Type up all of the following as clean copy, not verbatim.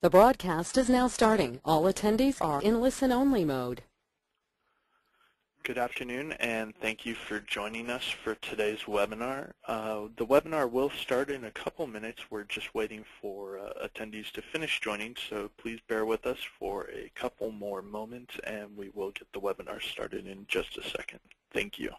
The broadcast is now starting. All attendees are in listen-only mode. Good afternoon, and thank you for joining us for today's webinar. The webinar will start in a couple minutes. We're just waiting for attendees to finish joining, so please bear with us for a couple more moments, and we will get the webinar started in just a second. Thank you.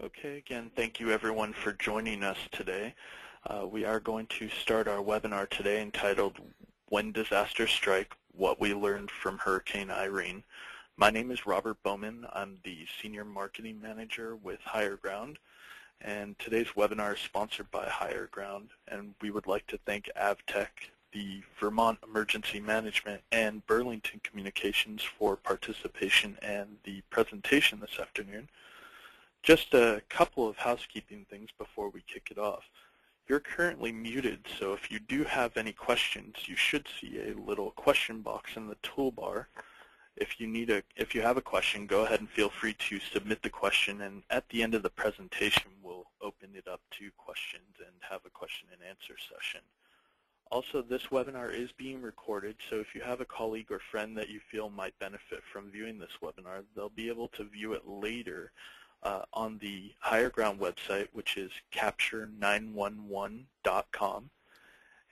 Okay, again, thank you everyone for joining us today. We are going to start our webinar today entitled When Disasters Strike, What We Learned from Hurricane Irene. My name is Robert Bowman. I'm the Senior Marketing Manager with Higher Ground, and today's webinar is sponsored by Higher Ground, and we would like to thank AvTech, the Vermont Emergency Management, and Burlington Communications for participation and the presentation this afternoon. Just a couple of housekeeping things before we kick it off. You're currently muted, so if you do have any questions, you should see a little question box in the toolbar. If you have a question, go ahead and feel free to submit the question, and at the end of the presentation, we'll open it up to questions and have a question and answer session. Also, this webinar is being recorded, so if you have a colleague or friend that you feel might benefit from viewing this webinar, they'll be able to view it later on the Higher Ground website, which is capture911.com.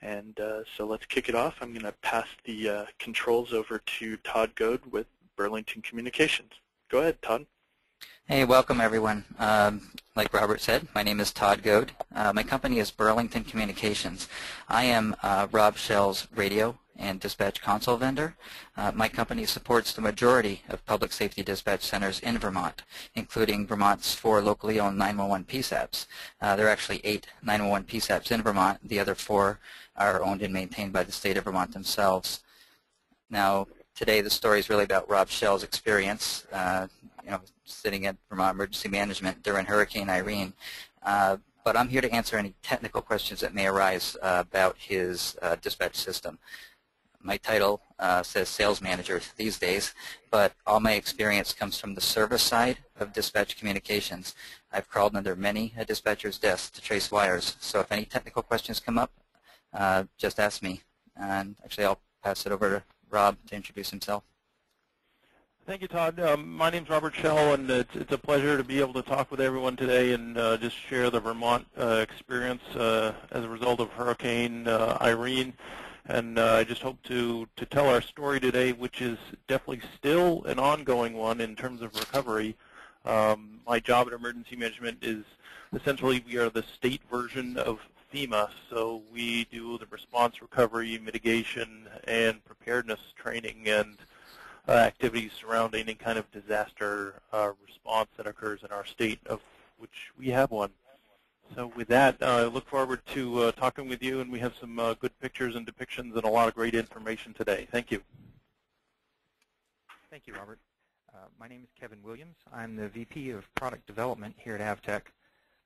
And so let's kick it off. I'm going to pass the controls over to Todd Goad with Burlington Communications. Go ahead, Todd. Hey, welcome everyone. Like Robert said, my name is Todd Goad. My company is Burlington Communications. I am Rob Schell's radio and dispatch console vendor. My company supports the majority of public safety dispatch centers in Vermont, including Vermont's 4 locally owned 911 PSAPs. There are actually 8 911 PSAPs in Vermont. The other 4 are owned and maintained by the state of Vermont themselves. Now, today the story is really about Rob Schell's experience, sitting at Vermont Emergency Management during Hurricane Irene. But I'm here to answer any technical questions that may arise about his dispatch system. My title says sales manager these days, but all my experience comes from the service side of dispatch communications. I've crawled under many a dispatcher's desk to trace wires, so if any technical questions come up, just ask me. And actually, I'll pass it over to Rob to introduce himself. Thank you, Todd. My name's Robert Schell, and it's a pleasure to be able to talk with everyone today and just share the Vermont experience as a result of Hurricane Irene. And I just hope to tell our story today, which is definitely still an ongoing one in terms of recovery. My job at Emergency Management is essentially we are the state version of FEMA, so we do the response, recovery, mitigation, and preparedness training and activities surrounding any kind of disaster response that occurs in our state, of which we have one. So with that, I look forward to talking with you, and we have some good pictures and depictions and a lot of great information today. Thank you. Thank you, Robert. My name is Kevin Williams. I'm the VP of Product Development here at Avtech.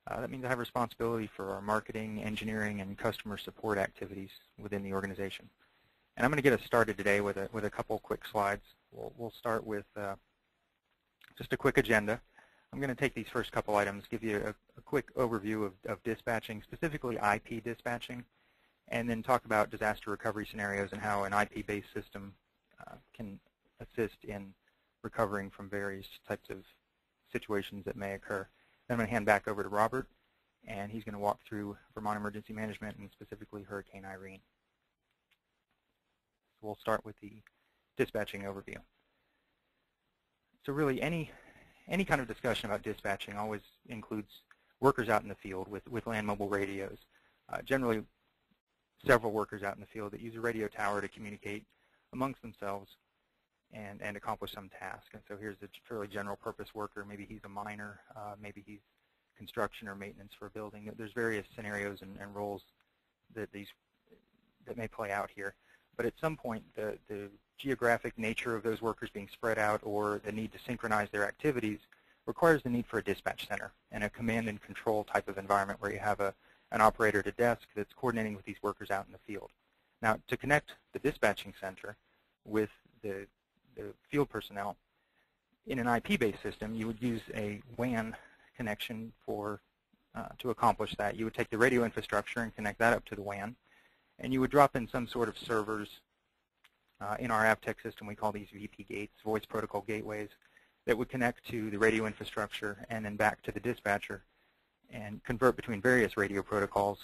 That means I have responsibility for our marketing, engineering, and customer support activities within the organization. And I'm going to get us started today with a couple quick slides. We'll start with just a quick agenda. I'm going to take these first couple items, give you a quick overview of dispatching, specifically IP dispatching, and then talk about disaster recovery scenarios and how an IP-based system can assist in recovering from various types of situations that may occur. Then I'm going to hand back over to Robert, and he's going to walk through Vermont emergency management and specifically Hurricane Irene. So we'll start with the dispatching overview. So really any kind of discussion about dispatching always includes workers out in the field with land mobile radios. Generally several workers out in the field that use a radio tower to communicate amongst themselves and accomplish some task. And so here's a fairly general purpose worker. Maybe he's a miner, maybe he's construction or maintenance for a building. There's various scenarios and roles that may play out here. But at some point, the geographic nature of those workers being spread out or the need to synchronize their activities requires the need for a dispatch center and a command and control type of environment where you have an operator at a desk that's coordinating with these workers out in the field. Now, to connect the dispatching center with the field personnel, in an IP-based system, you would use a WAN connection to accomplish that. You would take the radio infrastructure and connect that up to the WAN, and you would drop in some sort of servers. In our Avtech system, we call these VP gates, voice protocol gateways, that would connect to the radio infrastructure and then back to the dispatcher and convert between various radio protocols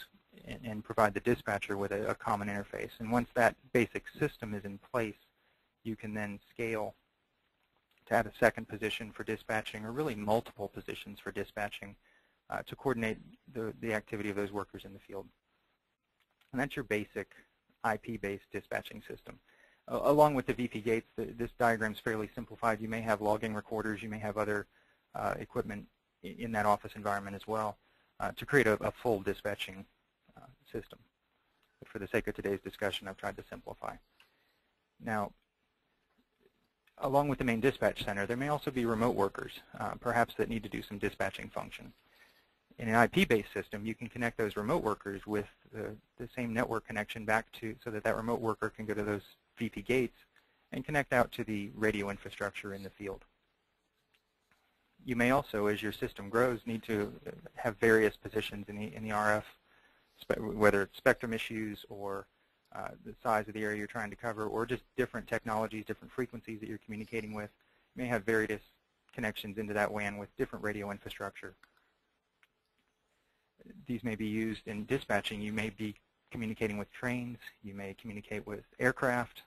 and provide the dispatcher with a common interface. And once that basic system is in place, you can then scale to add a second position for dispatching, or really multiple positions for dispatching, to coordinate the activity of those workers in the field. And that's your basic IP-based dispatching system. Along with the VP gates, this diagram is fairly simplified. You may have logging recorders. You may have other equipment in that office environment as well to create a full dispatching system. But for the sake of today's discussion, I've tried to simplify. Now, along with the main dispatch center, there may also be remote workers, perhaps that need to do some dispatching function. In an IP-based system, you can connect those remote workers with the same network connection back so that remote worker can go to those VP gates and connect out to the radio infrastructure in the field. You may also, as your system grows, need to have various positions in the RF, whether it's spectrum issues or the size of the area you're trying to cover, or just different technologies, different frequencies that you're communicating with. You may have various connections into that WAN with different radio infrastructure. These may be used in dispatching. You may be communicating with trains. You may communicate with aircraft,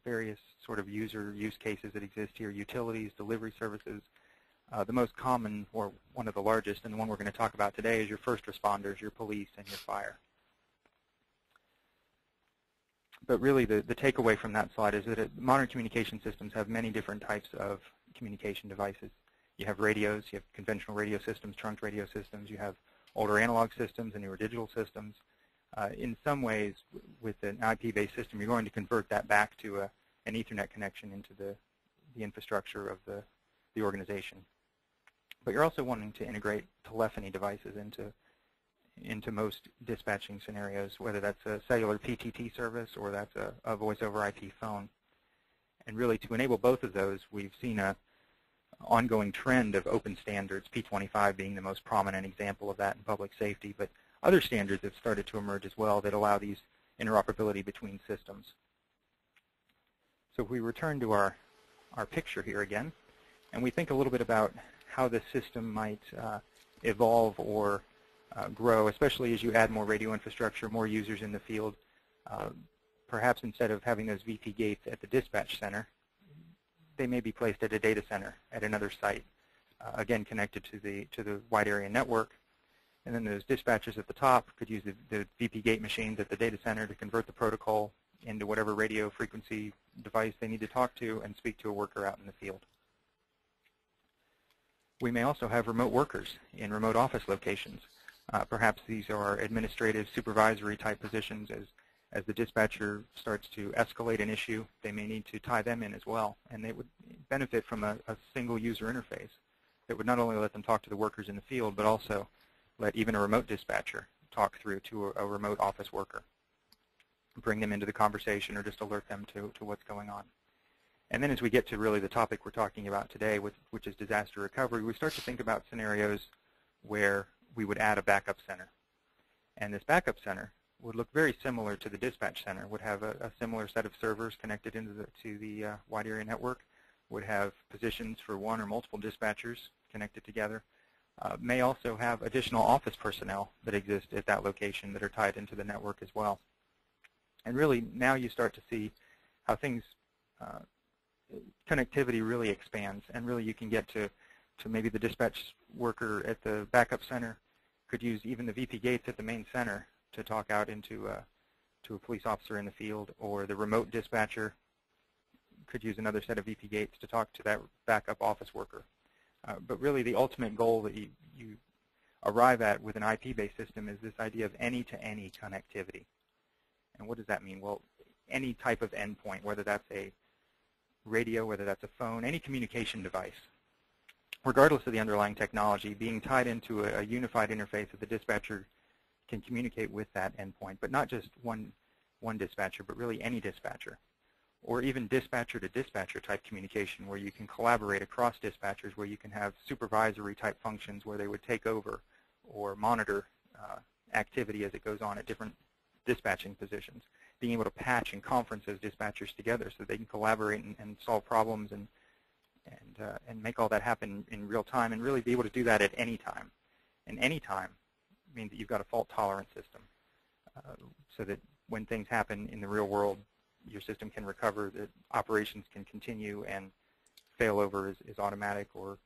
various sort of use cases that exist here, utilities, delivery services. The most common, or one of the largest, and the one we're going to talk about today, is your first responders, your police, and your fire. But really, the takeaway from that slide is that modern communication systems have many different types of communication devices. You have radios, you have conventional radio systems, trunked radio systems, you have older analog systems and newer digital systems. In some ways, with an IP-based system, you're going to convert that back to an Ethernet connection into the infrastructure of the organization. But you're also wanting to integrate telephony devices into most dispatching scenarios, whether that's a cellular PTT service or that's a voice-over IP phone. And really, to enable both of those, we've seen an ongoing trend of open standards, P25 being the most prominent example of that in public safety, but other standards have started to emerge as well that allow these interoperability between systems. So if we return to our picture here again, and we think a little bit about how the system might evolve or grow, especially as you add more radio infrastructure, more users in the field. Perhaps instead of having those VP gates at the dispatch center, they may be placed at a data center at another site, again connected to the wide area network. And then those dispatchers at the top could use the VP gate machines at the data center to convert the protocol into whatever radio frequency device they need to talk to and speak to a worker out in the field. We may also have remote workers in remote office locations. Perhaps these are administrative, supervisory type positions. As the dispatcher starts to escalate an issue, they may need to tie them in as well, and they would benefit from a single user interface that would not only let them talk to the workers in the field, but also let even a remote dispatcher talk through to a remote office worker, bring them into the conversation, or just alert them to what's going on. And then as we get to really the topic we're talking about today, which is disaster recovery, we start to think about scenarios where we would add a backup center. And this backup center would look very similar to the dispatch center, would have a similar set of servers connected into the wide area network, would have positions for one or multiple dispatchers connected together, may also have additional office personnel that exist at that location that are tied into the network as well. And really, now you start to see how things, connectivity really expands, and really you can get to maybe the dispatch worker at the backup center could use even the VP gates at the main center to talk out into to a police officer in the field, or the remote dispatcher could use another set of VP gates to talk to that backup office worker. But really the ultimate goal that you arrive at with an IP-based system is this idea of any-to-any connectivity. And what does that mean? Well, any type of endpoint, whether that's a radio, whether that's a phone, any communication device, regardless of the underlying technology, being tied into a unified interface that the dispatcher can communicate with that endpoint, but not just one dispatcher, but really any dispatcher, or even dispatcher-to-dispatcher type communication where you can collaborate across dispatchers, where you can have supervisory type functions where they would take over or monitor activity as it goes on at different dispatching positions, being able to patch and conference those dispatchers together so they can collaborate and solve problems and make all that happen in real time, and really be able to do that at any time. And any time means that you've got a fault-tolerant system, so that when things happen in the real world, your system can recover, that operations can continue, and failover is automatic or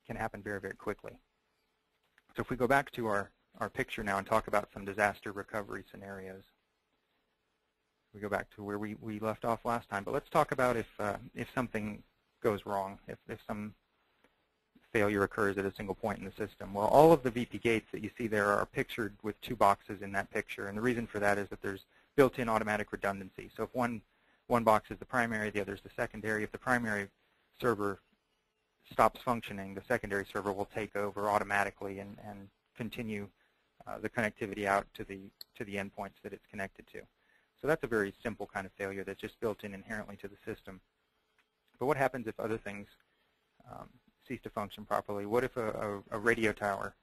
can happen very, very quickly. So if we go back to our picture now and talk about some disaster recovery scenarios. We go back to where we left off last time, but let's talk about if something goes wrong, if some failure occurs at a single point in the system. Well, all of the VP gates that you see there are pictured with two boxes in that picture, and the reason for that is that there's built-in automatic redundancy. So if one box is the primary, the other is the secondary. If the primary server stops functioning, the secondary server will take over automatically and continue the connectivity out to the endpoints that it's connected to. So that's a very simple kind of failure that's just built in inherently to the system. But what happens if other things cease to function properly? What if a radio tower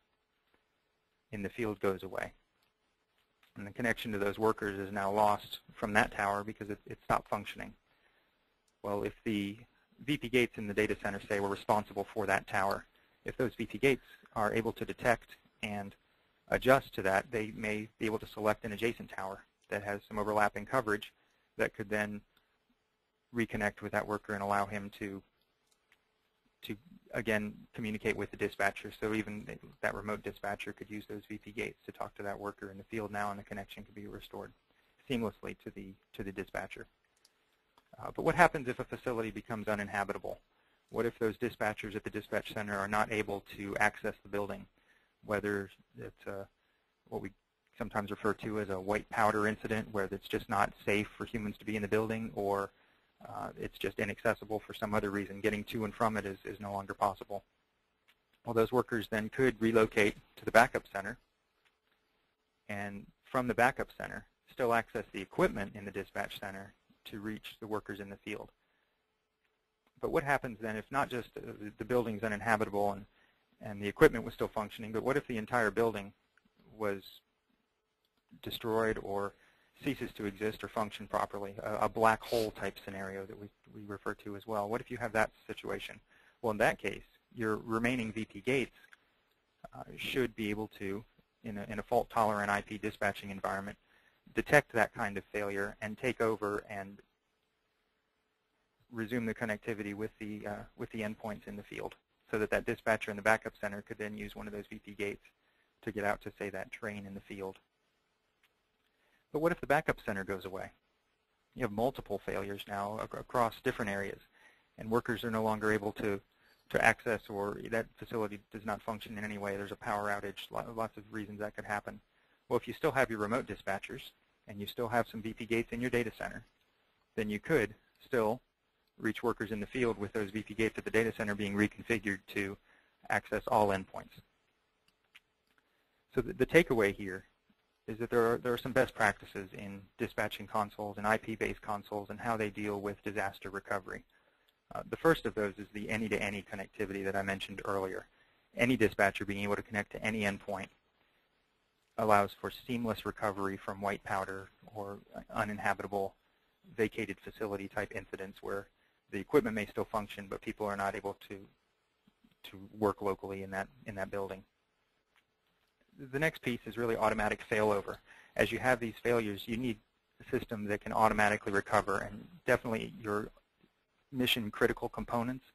in the field goes away, and the connection to those workers is now lost from that tower because it stopped functioning? Well, if the VP gates in the data center, say, were responsible for that tower, if those VP gates are able to detect and adjust to that, they may be able to select an adjacent tower that has some overlapping coverage that could then reconnect with that worker and allow him to again communicate with the dispatcher. So even that remote dispatcher could use those VP gates to talk to that worker in the field now, and the connection could be restored seamlessly to the dispatcher. But what happens if a facility becomes uninhabitable? What if those dispatchers at the dispatch center are not able to access the building, whether it's what we sometimes refer to as a white powder incident, where it's just not safe for humans to be in the building, or it's just inaccessible for some other reason. Getting to and from it is no longer possible. Well, those workers then could relocate to the backup center, and from the backup center still access the equipment in the dispatch center to reach the workers in the field. But what happens then if not just the building's uninhabitable and the equipment was still functioning, but what if the entire building was destroyed or ceases to exist or function properly, a black hole type scenario that we refer to as well? What if you have that situation? Well, in that case, your remaining VP gates should be able to, in a fault-tolerant IP dispatching environment, detect that kind of failure and take over and resume the connectivity with the endpoints in the field, so that dispatcher in the backup center could then use one of those VP gates to get out to, say, that train in the field. But what if the backup center goes away? You have multiple failures now across different areas, and workers are no longer able to access, or that facility does not function in any way. There's a power outage, lots of reasons that could happen. Well, if you still have your remote dispatchers and you still have some VP gates in your data center, then you could still reach workers in the field with those VP gates at the data center being reconfigured to access all endpoints. So the takeaway here is that there are some best practices in dispatching consoles and IP-based consoles and how they deal with disaster recovery. The first of those is the any-to-any connectivity that I mentioned earlier. Any dispatcher being able to connect to any endpoint allows for seamless recovery from white powder or uninhabitable vacated facility type incidents where the equipment may still function, but people are not able to work locally in that building. The next piece is really automatic failover. As you have these failures, you need a system that can automatically recover, and definitely your mission critical components.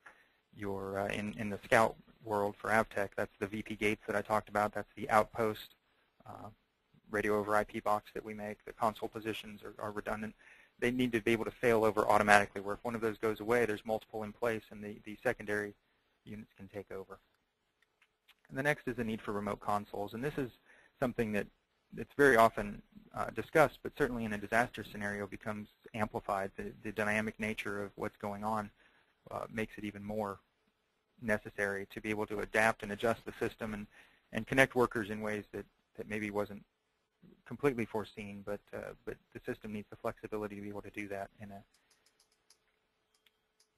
Your in the Scout world for AvTech, that's the VP gates that I talked about. That's the outpost radio over IP box that we make. The console positions are redundant. They need to be able to fail over automatically, where if one of those goes away, there's multiple in place, and the secondary units can take over. And the next is the need for remote consoles, and this is something that's very often discussed, but certainly in a disaster scenario becomes amplified. The dynamic nature of what's going on makes it even more necessary to be able to adapt and adjust the system and connect workers in ways that maybe wasn't completely foreseen, but the system needs the flexibility to be able to do that in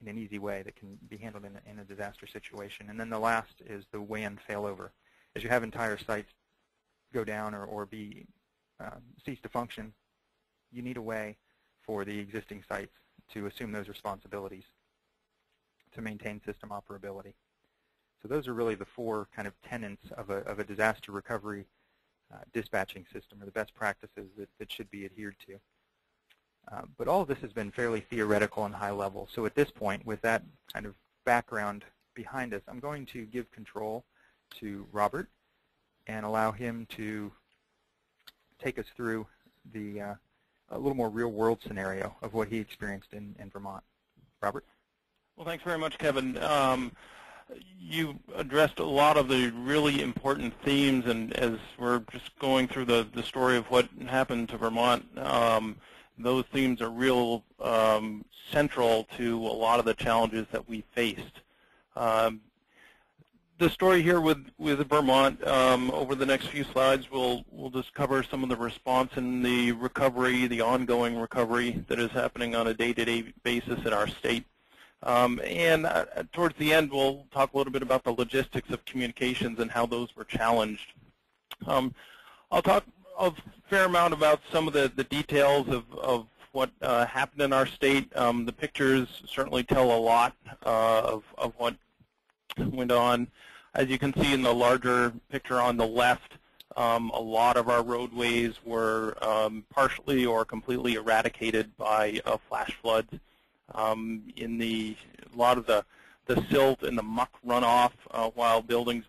an easy way that can be handled in a disaster situation. And then the last is the WAN failover. As you have entire sites go down or be cease to function, you need a way for the existing sites to assume those responsibilities to maintain system operability. So those are really the four kind of tenets of a disaster recovery dispatching system, or the best practices that should be adhered to. But all of this has been fairly theoretical and high level. So at this point, with that kind of background behind us, I'm going to give control to Robert and allow him to take us through a little more real-world scenario of what he experienced in Vermont. Robert? Well, thanks very much, Kevin. You addressed a lot of the really important themes, and as we're just going through the story of what happened to Vermont, those themes are real central to a lot of the challenges that we faced. The story here with Vermont, over the next few slides, we'll just cover some of the response and the recovery, the ongoing recovery that is happening on a day-to-day basis in our state. And towards the end, we'll talk a little bit about the logistics of communications and how those were challenged. I'll talk a fair amount about some of the details of what happened in our state. The pictures certainly tell a lot of what went on. As you can see in the larger picture on the left, a lot of our roadways were partially or completely eradicated by flash floods. A lot of the silt and the muck runoff, while buildings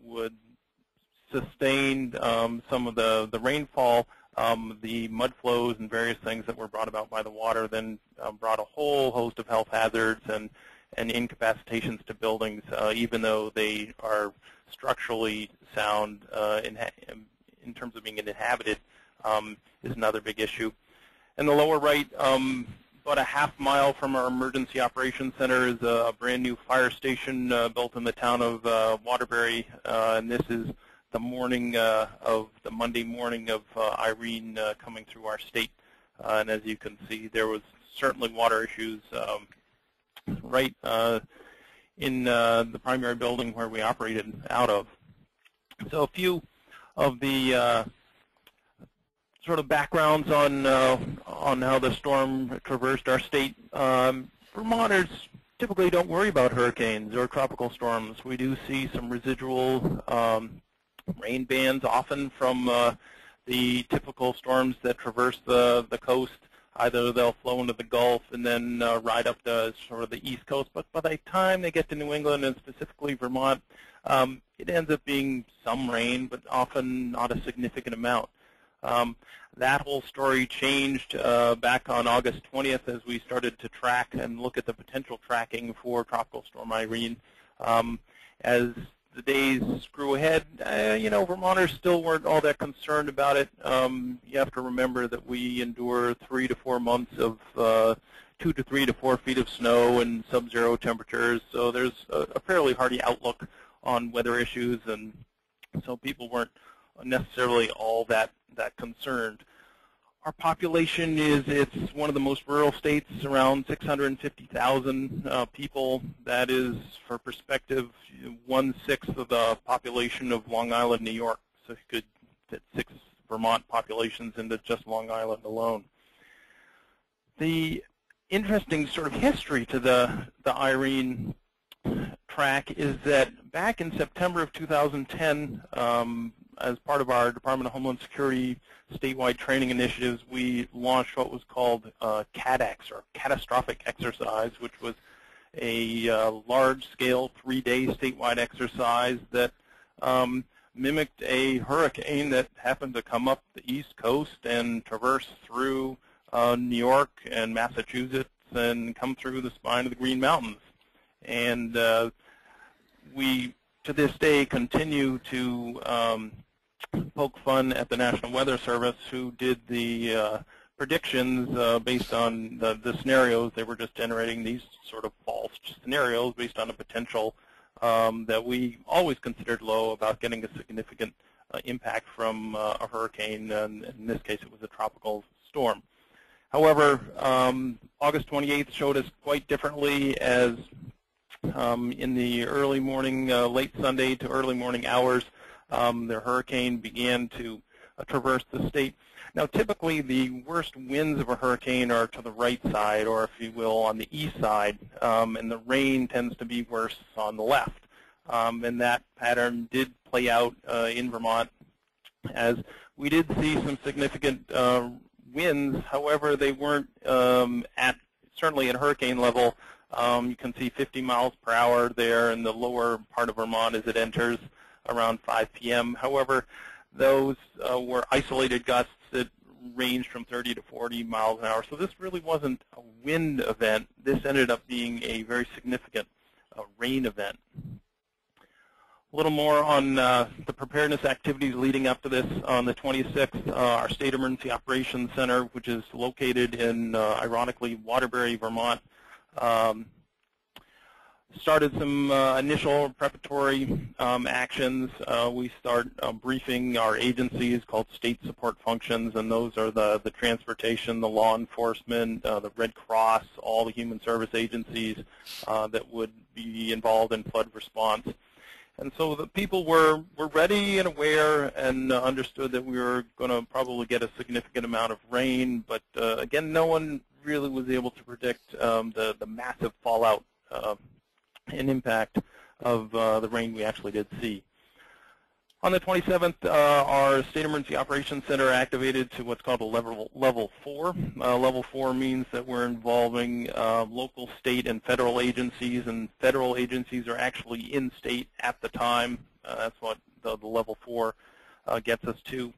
would sustain some of the rainfall, the mud flows and various things that were brought about by the water then brought a whole host of health hazards and incapacitations to buildings, even though they are structurally sound in terms of being inhabited, is another big issue. In the lower right, about a half-mile from our emergency operations center is a brand new fire station built in the town of Waterbury, and this is the morning of the Monday morning of Irene coming through our state. And as you can see, there was certainly water issues right in the primary building where we operated out of. So a few of the sort of backgrounds on how the storm traversed our state. Vermonters typically don't worry about hurricanes or tropical storms. We do see some residual rain bands, often from the typical storms that traverse the coast. Either they'll flow into the Gulf and then ride up to sort of the East Coast, but by the time they get to New England and specifically Vermont, it ends up being some rain, but often not a significant amount. That whole story changed back on August 20th as we started to track and look at the potential tracking for Tropical Storm Irene. As the days grew ahead, Vermonters still weren't all that concerned about it. You have to remember that we endure 3 to 4 months of 2 to 3 to 4 feet of snow and sub-zero temperatures, so there's a fairly hardy outlook on weather issues, and so people weren't necessarily all that concerned. Our population it's one of the most rural states, around 650,000 people. That is, for perspective, 1/6 of the population of Long Island, New York. So you could fit 6 Vermont populations into just Long Island alone. The interesting sort of history to the Irene track is that back in September of 2010, as part of our Department of Homeland Security statewide training initiatives, we launched what was called CATEX, or Catastrophic Exercise, which was a large-scale 3-day statewide exercise that mimicked a hurricane that happened to come up the East Coast and traverse through New York and Massachusetts and come through the spine of the Green Mountains. And we, to this day, continue to poke fun at the National Weather Service, who did the predictions based on the scenarios. They were just generating these sort of false scenarios based on a potential that we always considered low about getting a significant impact from a hurricane, and in this case it was a tropical storm. However, August 28th showed us quite differently, as in the early morning, late Sunday to early morning hours, the hurricane began to traverse the state. Now, typically, the worst winds of a hurricane are to the right side, or if you will, on the east side, and the rain tends to be worse on the left. And that pattern did play out in Vermont, as we did see some significant winds. However, they weren't certainly at hurricane level. You can see 50 miles per hour there in the lower part of Vermont as it enters around 5 p.m. However, those were isolated gusts that ranged from 30 to 40 miles an hour. So this really wasn't a wind event. This ended up being a very significant rain event. A little more on the preparedness activities leading up to this. On the 26th, our State Emergency Operations Center, which is located in, ironically, Waterbury, Vermont, started some initial preparatory actions. We start briefing our agencies called state support functions, and those are the transportation, the law enforcement, the Red Cross, all the human service agencies that would be involved in flood response. And so the people were ready and aware and understood that we were going to probably get a significant amount of rain, but again, no one really was able to predict the massive fallout and impact of the rain we actually did see. On the 27th, our State Emergency Operations Center activated to what's called a level 4. Level 4 means that we're involving local, state, and federal agencies, and federal agencies are actually in state at the time. That's what the level 4 gets us to.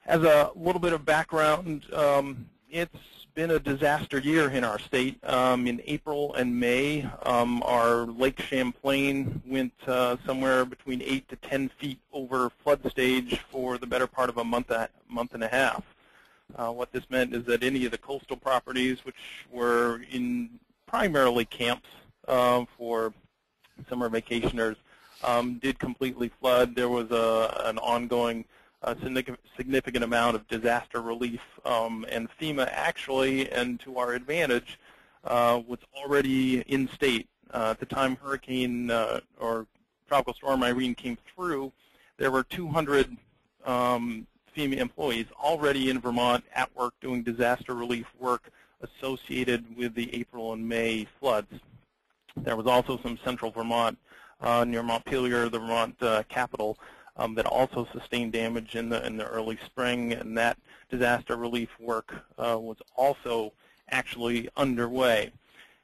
As a little bit of background, it's been a disaster year in our state. In April and May, our Lake Champlain went somewhere between 8 to 10 feet over flood stage for the better part of a month and a half. What this meant is that any of the coastal properties, which were in primarily camps for summer vacationers, did completely flood. There was an ongoing significant amount of disaster relief, and FEMA actually, and to our advantage, was already in state. At the time Hurricane or Tropical Storm Irene came through, there were 200 FEMA employees already in Vermont at work doing disaster relief work associated with the April and May floods. There was also some central Vermont near Montpelier, the Vermont capital, that also sustained damage in the early spring, and that disaster relief work was also actually underway.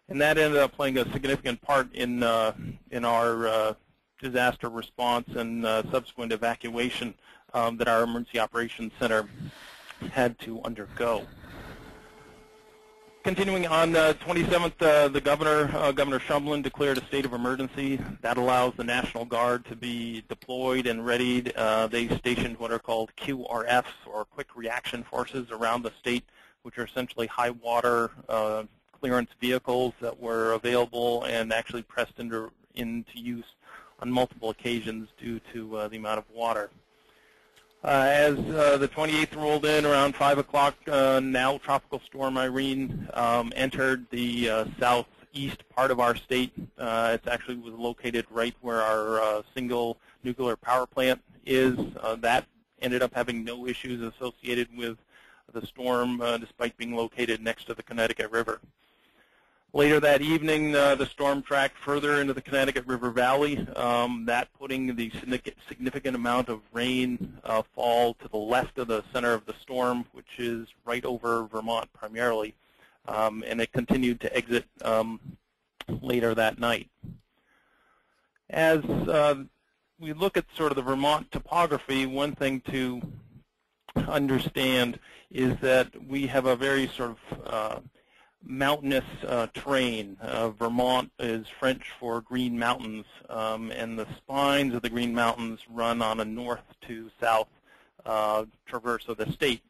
And that ended up playing a significant part in our disaster response and subsequent evacuation that our Emergency Operations Center had to undergo. Continuing on the 27th, the Governor Shumlin, declared a state of emergency. That allows the National Guard to be deployed and readied. They stationed what are called QRFs, or Quick Reaction Forces, around the state, which are essentially high water clearance vehicles that were available and actually pressed into use on multiple occasions due to the amount of water. As the 28th rolled in around 5 o'clock, now Tropical Storm Irene entered the southeast part of our state. It actually was located right where our single nuclear power plant is. That ended up having no issues associated with the storm, despite being located next to the Connecticut River. Later that evening, the storm tracked further into the Connecticut River Valley, that putting the significant amount of rain fall to the left of the center of the storm, which is right over Vermont primarily, and it continued to exit later that night. As we look at sort of the Vermont topography, one thing to understand is that we have a very sort of mountainous terrain. Vermont is French for Green Mountains, and the spines of the Green Mountains run on a north to south traverse of the state.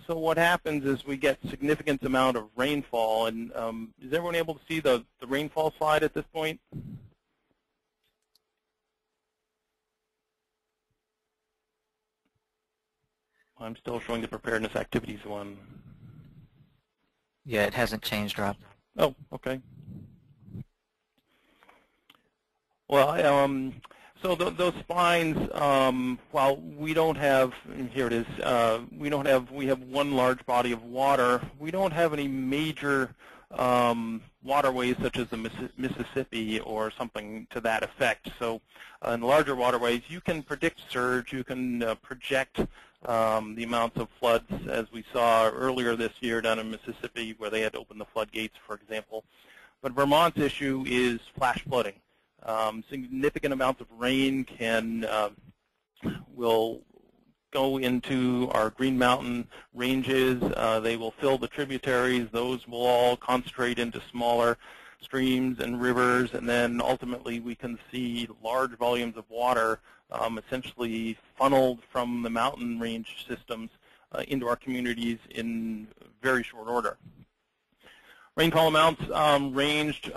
So what happens is we get significant amount of rainfall, and is everyone able to see the rainfall slide at this point? I'm still showing the preparedness activities one. Yeah, it hasn't changed, Rob. Oh, okay. Well, so those spines, while we don't have, here it is, we have one large body of water. We don't have any major waterways such as the Mississippi or something to that effect. So in larger waterways, you can predict surge, you can project the amounts of floods, as we saw earlier this year down in Mississippi where they had opened the floodgates, for example. But Vermont's issue is flash flooding. Significant amounts of rain will go into our Green Mountain ranges. They will fill the tributaries. Those will all concentrate into smaller streams and rivers, and then ultimately we can see large volumes of water essentially funneled from the mountain range systems into our communities in very short order. Rainfall amounts ranged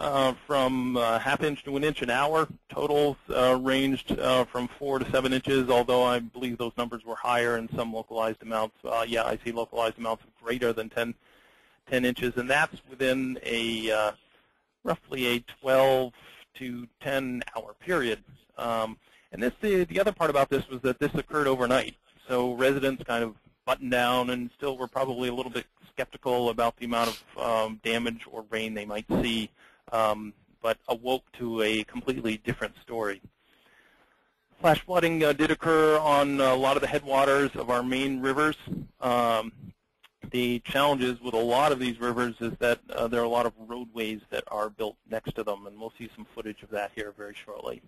from ½ inch to 1 inch an hour. Totals ranged from 4 to 7 inches, although I believe those numbers were higher in some localized amounts. Yeah, I see localized amounts of greater than 10 inches, and that's within a roughly a 12 to 10 hour period. And the other part about this was that this occurred overnight. So residents kind of buttoned down and still were probably a little bit skeptical about the amount of damage or rain they might see, but awoke to a completely different story. Flash flooding did occur on a lot of the headwaters of our main rivers. The challenges with a lot of these rivers is that there are a lot of roadways that are built next to them, and we'll see some footage of that here very shortly.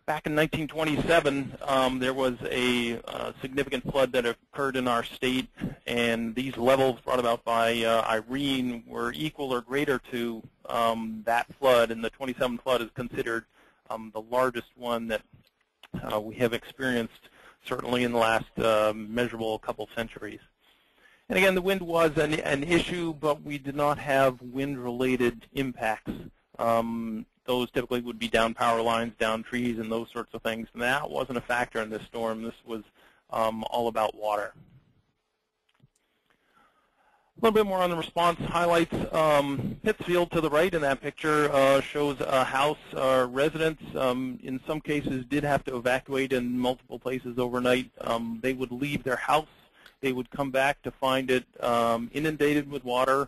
Back in 1927, there was a significant flood that occurred in our state, and these levels brought about by Irene were equal or greater to that flood, and the 27 flood is considered the largest one that we have experienced, certainly in the last measurable couple centuries. And again, the wind was an issue, but we did not have wind-related impacts. Those typically would be down power lines, down trees, and those sorts of things. And that wasn't a factor in this storm. This was all about water. A little bit more on the response highlights. Pittsfield to the right in that picture shows a house. Residents, in some cases, did have to evacuate in multiple places overnight. They would leave their house. They would come back to find it inundated with water,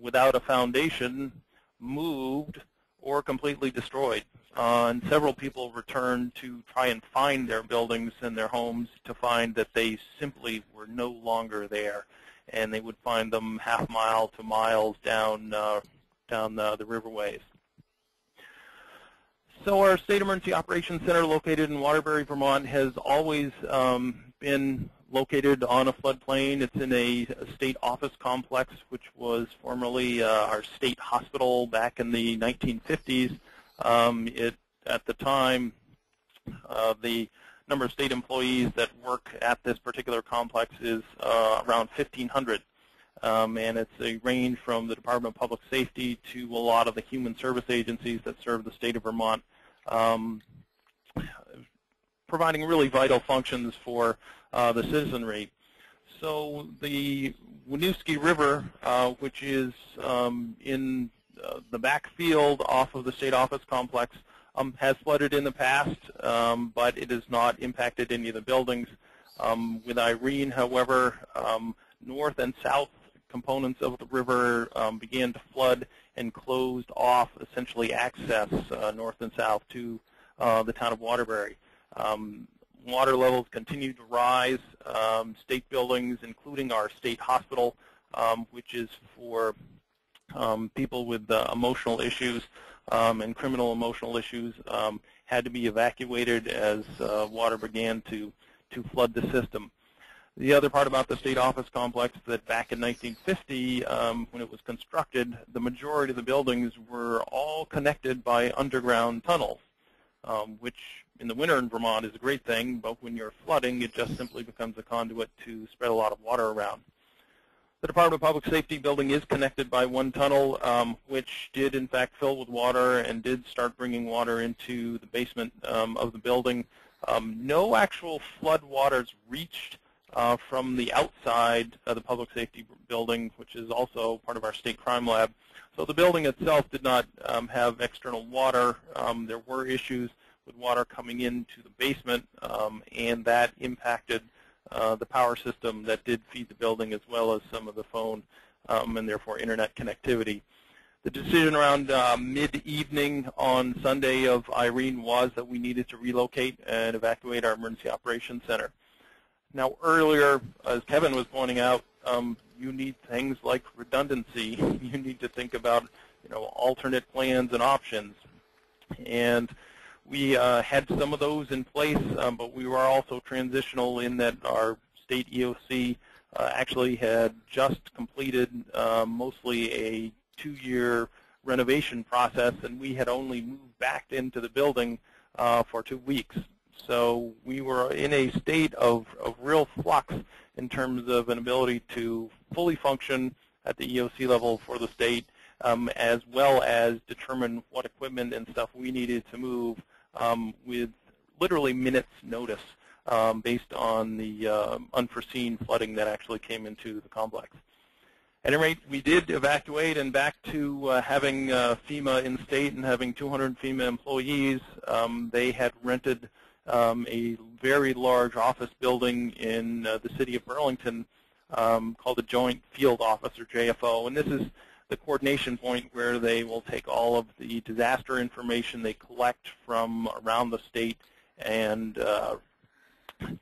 without a foundation, moved, or completely destroyed. And several people returned to try and find their buildings and their homes to find that they simply were no longer there. And they would find them half mile to miles down the riverways. So our State Emergency Operations Center, located in Waterbury, Vermont, has always been located on a floodplain. It's in a state office complex, which was formerly our state hospital back in the 1950s. At the time, the number of state employees that work at this particular complex is around 1,500. And it's a range from the Department of Public Safety to a lot of the human service agencies that serve the state of Vermont, providing really vital functions for the citizenry. So the Winooski River, which is in the backfield off of the state office complex, has flooded in the past, but it has not impacted any of the buildings. With Irene, however, north and south components of the river began to flood and closed off essentially access north and south to the town of Waterbury. Water levels continue to rise. State buildings, including our state hospital, which is for people with emotional issues and criminal emotional issues, had to be evacuated as water began to flood the system. The other part about the state office complex that back in 1950, when it was constructed, the majority of the buildings were all connected by underground tunnels, which in the winter in Vermont is a great thing, but when you're flooding, it just simply becomes a conduit to spread a lot of water around. The Department of Public Safety building is connected by one tunnel, which did in fact fill with water and did start bringing water into the basement of the building. No actual flood waters reached from the outside of the public safety building, which is also part of our state crime lab. So the building itself did not have external water. There were issues with water coming into the basement, and that impacted the power system that did feed the building, as well as some of the phone and therefore internet connectivity. The decision around mid-evening on Sunday of Irene was that we needed to relocate and evacuate our emergency operations center. Now, earlier, as Kevin was pointing out, you need things like redundancy. You need to think about, alternate plans and options. And we had some of those in place, but we were also transitional in that our state EOC actually had just completed mostly a 2-year renovation process, and we had only moved back into the building for 2 weeks. So we were in a state of real flux in terms of an ability to fully function at the EOC level for the state, as well as determine what equipment and stuff we needed to move with literally minutes notice based on the unforeseen flooding that actually came into the complex. At any rate, we did evacuate and back to having FEMA in state and having 200 FEMA employees. They had rented a very large office building in the city of Burlington called the Joint Field Office, or JFO, and this is the coordination point where they will take all of the disaster information they collect from around the state and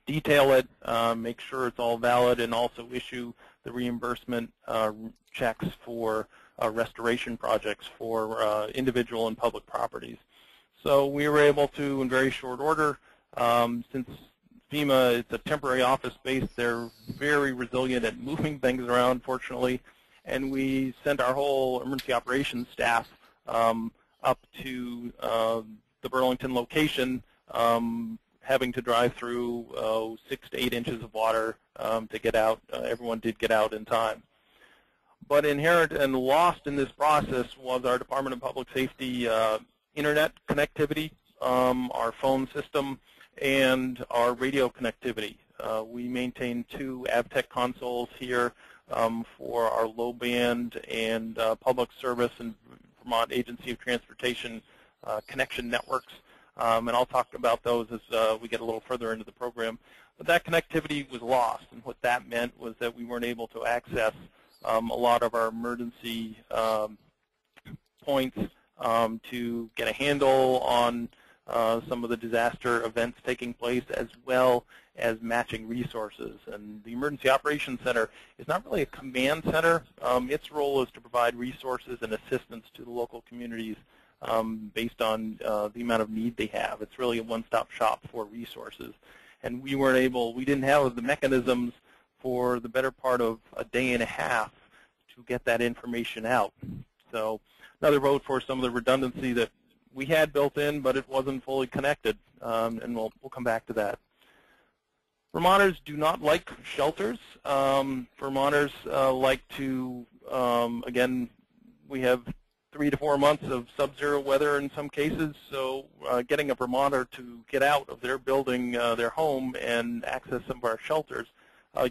detail it, make sure it's all valid, and also issue the reimbursement checks for restoration projects for individual and public properties. So we were able to, in very short order, since FEMA is a temporary office space, they're very resilient at moving things around, fortunately, and we sent our whole emergency operations staff up to the Burlington location, having to drive through 6 to 8 inches of water to get out. Everyone did get out in time. But inherent and lost in this process was our Department of Public Safety internet connectivity, our phone system, and our radio connectivity. We maintain 2 AvTech consoles here for our low band and public service and Vermont Agency of Transportation connection networks. And I'll talk about those as we get a little further into the program. But that connectivity was lost, and what that meant was that we weren't able to access a lot of our emergency points to get a handle on some of the disaster events taking place, as well as matching resources. And the Emergency Operations Center is not really a command center. Its role is to provide resources and assistance to the local communities based on the amount of need they have. It's really a one-stop shop for resources. and we didn't have the mechanisms for the better part of a day and a half to get that information out. So another vote for some of the redundancy that we had built in, but it wasn't fully connected, and we'll come back to that. Vermonters do not like shelters. Vermonters like to, again, we have 3 to 4 months of sub-zero weather in some cases, so getting a Vermonter to get out of their building, their home, and access some of our shelters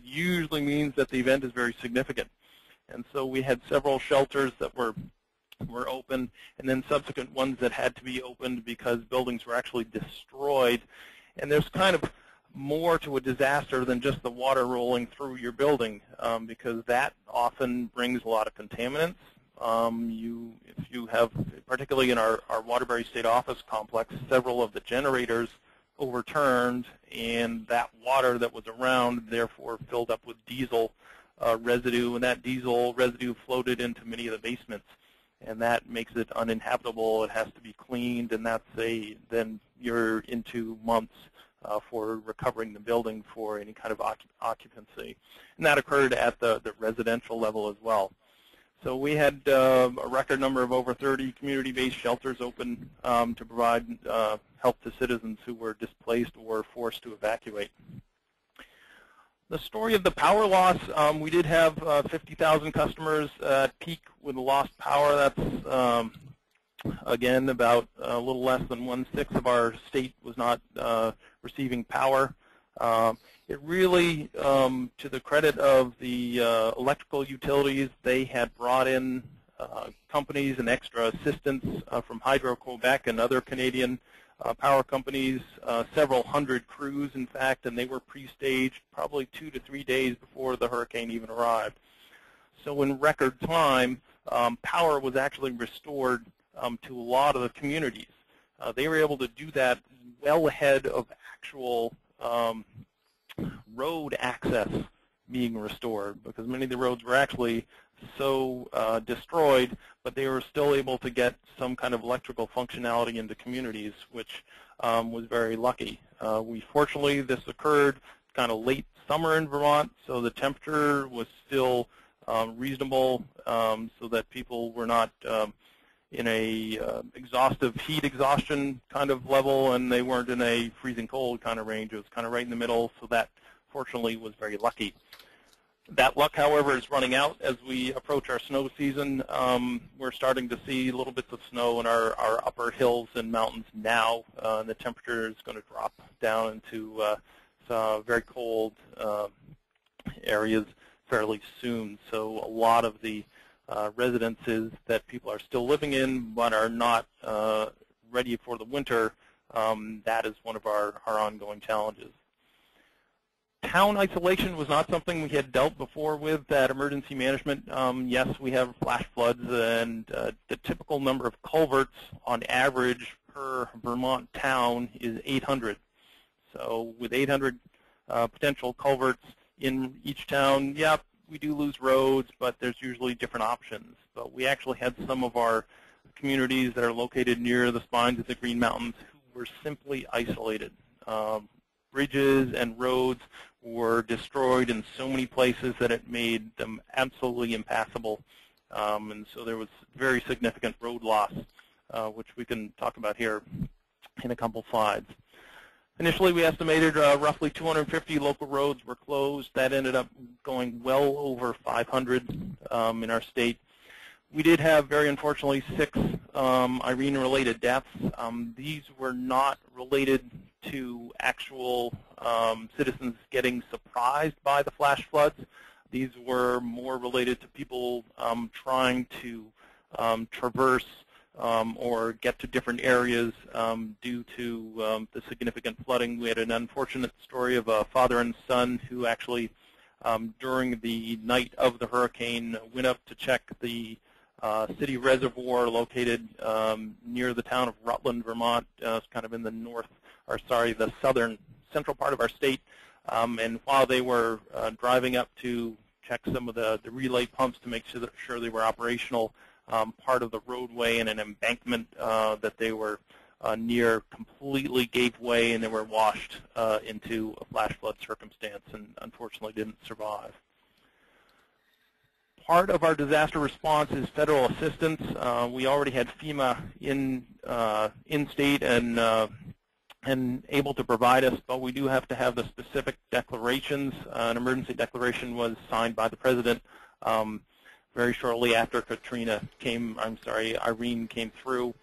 usually means that the event is very significant. And so we had several shelters that were open, and then subsequent ones that had to be opened because buildings were actually destroyed. And there's kind of more to a disaster than just the water rolling through your building, because that often brings a lot of contaminants. If you have, particularly in our Waterbury State Office complex, several of the generators overturned, and that water that was around therefore filled up with diesel residue, and that diesel residue floated into many of the basements, and that makes it uninhabitable. It has to be cleaned, and then you're into months for recovering the building for any kind of occupancy. And that occurred at the residential level as well. So we had a record number of over 30 community-based shelters open to provide help to citizens who were displaced or forced to evacuate. The story of the power loss, we did have 50,000 customers at peak with lost power. That's, again, about a little less than 1/6 of our state was not receiving power. It really, to the credit of the electrical utilities, they had brought in companies and extra assistance from Hydro-Quebec and other Canadian power companies, several hundred crews, in fact, and they were pre-staged probably 2 to 3 days before the hurricane even arrived. So in record time, power was actually restored to a lot of the communities. They were able to do that well ahead of actual road access being restored, because many of the roads were actually so destroyed, but they were still able to get some kind of electrical functionality into communities, which was very lucky. Fortunately, this occurred kind of late summer in Vermont, so the temperature was still reasonable, so that people were not in a exhaustive heat exhaustion kind of level, and they weren't in a freezing cold kind of range. It was kind of right in the middle, so that fortunately was very lucky. That luck, however, is running out as we approach our snow season. We're starting to see little bits of snow in our upper hills and mountains now, and the temperature is going to drop down into very cold areas fairly soon. So a lot of the residences that people are still living in but are not ready for the winter, that is one of our ongoing challenges. Town isolation was not something we had dealt before with at emergency management. Yes, we have flash floods, and the typical number of culverts on average per Vermont town is 800. So with 800 potential culverts in each town, yeah, we do lose roads, but there's usually different options. But we actually had some of our communities that are located near the spines of the Green Mountains who were simply isolated. Bridges and roads were destroyed in so many places that it made them absolutely impassable. And so there was very significant road loss, which we can talk about here in a couple slides. Initially, we estimated roughly 250 local roads were closed. That ended up going well over 500 in our state. We did have, very unfortunately, 6 Irene-related deaths. These were not related to actual citizens getting surprised by the flash floods. These were more related to people trying to traverse or get to different areas due to the significant flooding. We had an unfortunate story of a father and son who actually, during the night of the hurricane, went up to check the city reservoir located near the town of Rutland, Vermont, kind of in the the southern central part of our state. And while they were driving up to check some of the relay pumps to make sure they were operational, part of the roadway and an embankment that they were near completely gave way, and they were washed into a flash flood circumstance and unfortunately didn't survive. Part of our disaster response is federal assistance. We already had FEMA in state and able to provide us, but we do have to have the specific declarations. An emergency declaration was signed by the President very shortly after Irene came through,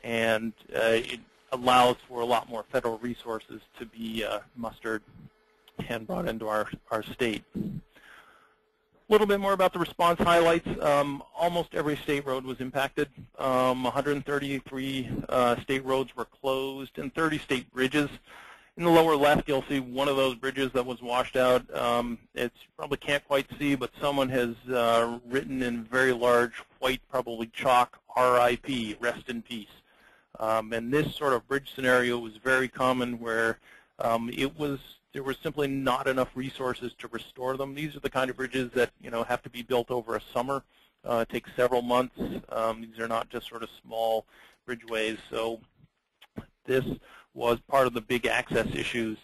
and it allows for a lot more federal resources to be mustered and brought into our state. A little bit more about the response highlights. Almost every state road was impacted. 133 state roads were closed and 30 state bridges. In the lower left, you'll see one of those bridges that was washed out. It's probably can't quite see, but someone has written in very large white, probably chalk, RIP, rest in peace. And this sort of bridge scenario was very common where there were simply not enough resources to restore them. These are the kind of bridges that have to be built over a summer. It takes several months. These are not just sort of small bridgeways. So this was part of the big access issues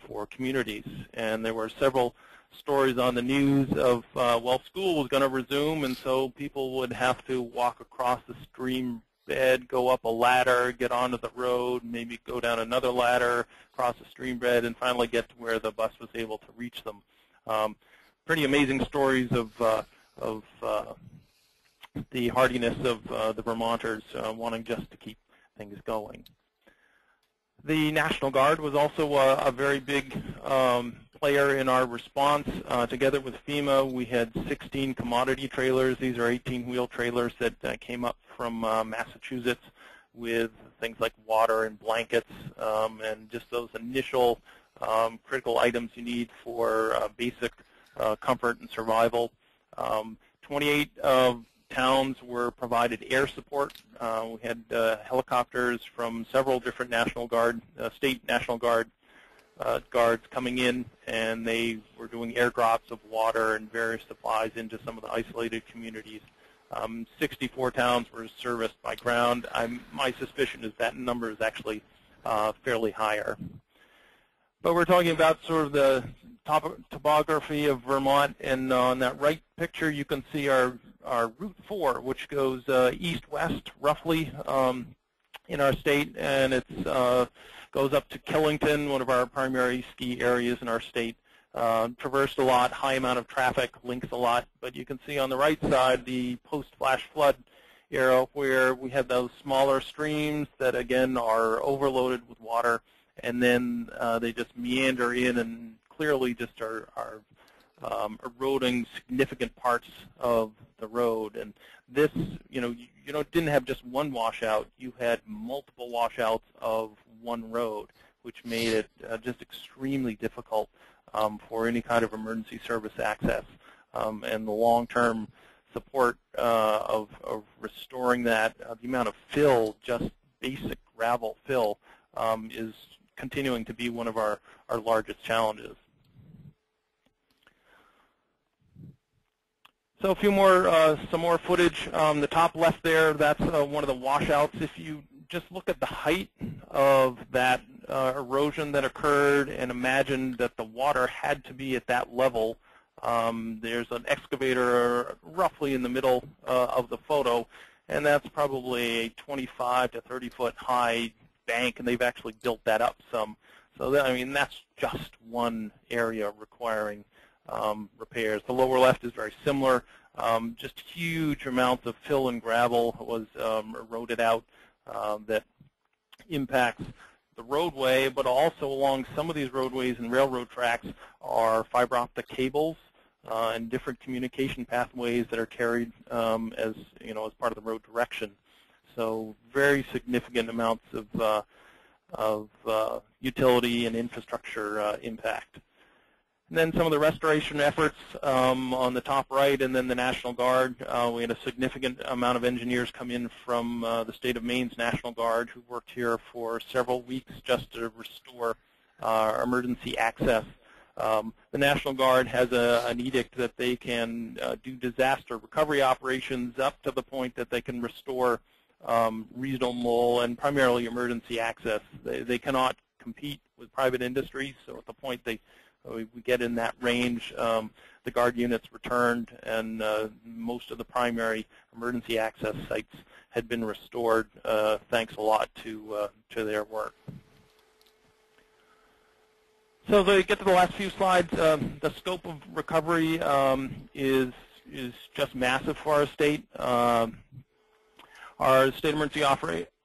for communities. And there were several stories on the news of, well, school was going to resume, and so people would have to walk across the stream bed, go up a ladder, get onto the road, maybe go down another ladder, cross a stream bed, and finally get to where the bus was able to reach them. Pretty amazing stories of the hardiness of the Vermonters wanting just to keep things going. The National Guard was also a very big player in our response. Together with FEMA, we had 16 commodity trailers. These are 18-wheel trailers that came up from Massachusetts with things like water and blankets and just those initial critical items you need for basic comfort and survival. 28 towns were provided air support. We had helicopters from several different National Guard, state National Guard guards coming in, and they were doing airdrops of water and various supplies into some of the isolated communities. 64 towns were serviced by ground. My suspicion is that number is actually fairly higher. But we're talking about sort of the topography of Vermont, and on that right picture you can see our Route 4, which goes east-west roughly in our state, and it goes up to Killington, one of our primary ski areas in our state. Traversed a lot, high amount of traffic, links a lot, but you can see on the right side the post-flash flood arrow where we have those smaller streams that again are overloaded with water, and then they just meander in and clearly just are eroding significant parts of the road. And this, you didn't have just one washout. You had multiple washouts of one road, which made it just extremely difficult for any kind of emergency service access. And the long-term support of restoring that, the amount of fill, just basic gravel fill, is continuing to be one of our largest challenges. So a few more, some more footage. The top left there, that's one of the washouts. If you just look at the height of that erosion that occurred and imagine that the water had to be at that level, there's an excavator roughly in the middle of the photo, and that's probably a 25 to 30 foot high bank, and they've actually built that up some. So that, that's just one area requiring repairs. The lower left is very similar. Just huge amounts of fill and gravel was eroded out that impacts the roadway, but also along some of these roadways and railroad tracks are fiber optic cables and different communication pathways that are carried as part of the road direction. So very significant amounts of utility and infrastructure impact. And then some of the restoration efforts on the top right, and then the National Guard. We had a significant amount of engineers come in from the state of Maine's National Guard who worked here for several weeks just to restore emergency access. The National Guard has an edict that they can do disaster recovery operations up to the point that they can restore reasonable and primarily emergency access. They cannot compete with private industry, so at the point we get in that range, the guard units returned, and most of the primary emergency access sites had been restored, thanks a lot to their work. So to get to the last few slides, the scope of recovery is just massive for our state. Our State Emergency